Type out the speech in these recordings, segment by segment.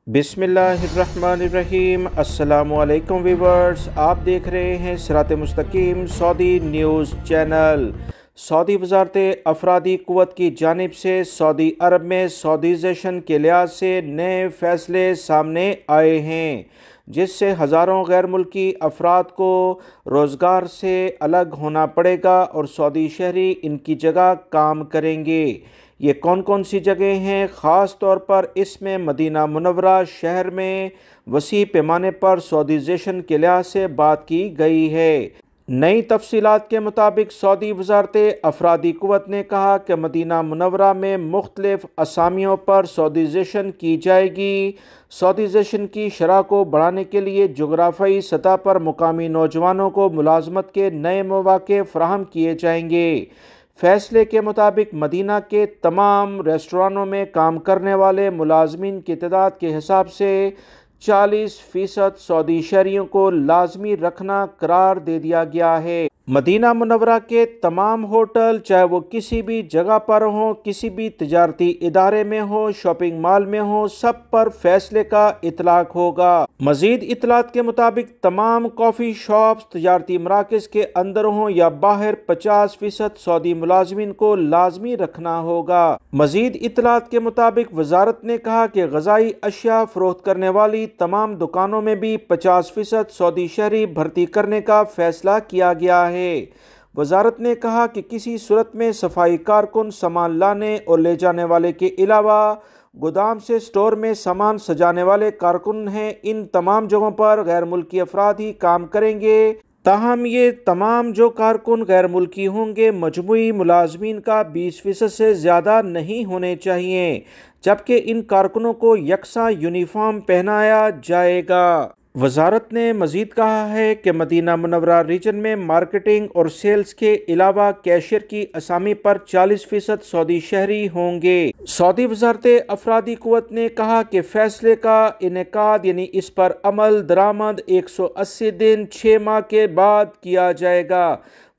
बिस्मिल्लाहिर्रहमानिर्रहीम। अस्सलामुअलैकुम वीवर्स, आप देख रहे हैं सिरात मुस्तकीम सऊदी न्यूज़ चैनल। सऊदी वजारत अफरादी क़ुव्वत की जानिब से सऊदी अरब में सऊदीज़ेशन के लिहाज से नए फ़ैसले सामने आए हैं, जिससे हज़ारों गैर मुल्की अफराद को रोज़गार से अलग होना पड़ेगा और सऊदी शहरी इनकी जगह काम करेंगे। ये कौन कौन सी जगह हैं? ख़ास तौर पर इसमें मदीना मुनव्वरा शहर में वसी पैमाने पर सऊदीज़ेशन के लिहाज से बात की गई है। नई तफसीलात के मुताबिक सऊदी वजारत अफरादी क़ुव्वत ने कहा कि मदीना मुनव्वरा में मुख्तलिफ असामियों पर सऊदीज़ेशन की जाएगी। सऊदीज़ेशन की शरह को बढ़ाने के लिए जोग्राफ़ी सतह पर मुकामी नौजवानों को मुलाजमत के नए मौक़े फ़राहम किए जाएंगे। फैसले के मुताबिक मदीना के तमाम रेस्टोरानों में काम करने वाले मुलाजमीन की तादाद के हिसाब से 40% सऊदी शहरियों को लाजमी रखना करार दे दिया गया है। मदीना मुनव्वरा के तमाम होटल, चाहे वो किसी भी जगह पर हों, किसी भी तिजारती इदारे में हो, शॉपिंग मॉल में हो, सब पर फैसले का इतलाक होगा। मजीद इतलात के मुताबिक तमाम कॉफ़ी शॉप्स तिजारती मराकज़ के अंदर हों या बाहर 50% सऊदी मुलाजमीन को लाजमी रखना होगा। मजीद इतलात के मुताबिक वजारत ने कहा कि ग़ज़ाई अशिया फ़रोख्त करने वाली तमाम दुकानों में भी 50% सऊदी शहरी भर्ती करने का फैसला किया गया है। वजारत ने कहा कि किसी सूरत में सफाई कारकुन, सामान लाने और ले जाने वाले के अलावा गोदाम से स्टोर में सामान सजाने वाले कारकुन हैं, इन तमाम जगहों पर गैर मुल्की अफराद ही काम करेंगे। ताहम ये तमाम जो कारकुन गैर मुल्की होंगे, मजमूई मुलाजमीन का 20% से ज़्यादा नहीं होने चाहिए, जबकि इन कारकुनों को यकसा यूनिफॉर्म पहनाया जाएगा। वजारत ने मजीद कहा है कि मदीना मुनव्वरा रीजन में मार्केटिंग और सेल्स के अलावा कैशियर की असामी पर 40% सऊदी शहरी होंगे। सऊदी वजारत अफरादी क़ुव्वत ने कहा कि फैसले का इनेकाद यानी इस पर अमल दरामद 180 दिन 6 माह के बाद किया जाएगा।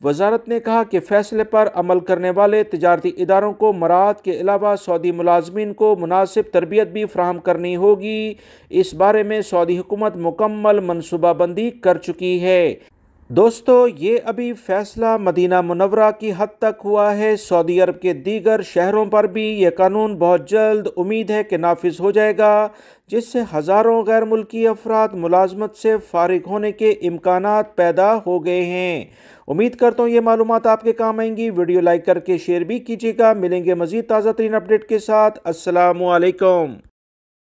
वजारत ने कहा कि फैसले पर अमल करने वाले तिजारती इदारों को मराहत के अलावा सऊदी मुलाजमीन को मुनासिब तरबियत भी फराहम करनी होगी। इस बारे में सऊदी हुकूमत मुकम्मल मनसूबाबंदी कर चुकी है। दोस्तों, ये अभी फ़ैसला मदीना मुनव्वरा की हद तक हुआ है। सऊदी अरब के दीगर शहरों पर भी ये कानून बहुत जल्द उम्मीद है कि नाफिज हो जाएगा, जिससे हज़ारों गैर मुल्की अफराद मुलाजमत से फारिग होने के इम्कानात पैदा हो गए हैं। उम्मीद करता हूँ ये मालूमात आपके काम आएंगी। वीडियो लाइक करके शेयर भी कीजिएगा। मिलेंगे मज़ीद ताज़ा तरीन अपडेट के साथ। अस्सलामु अलैकुम।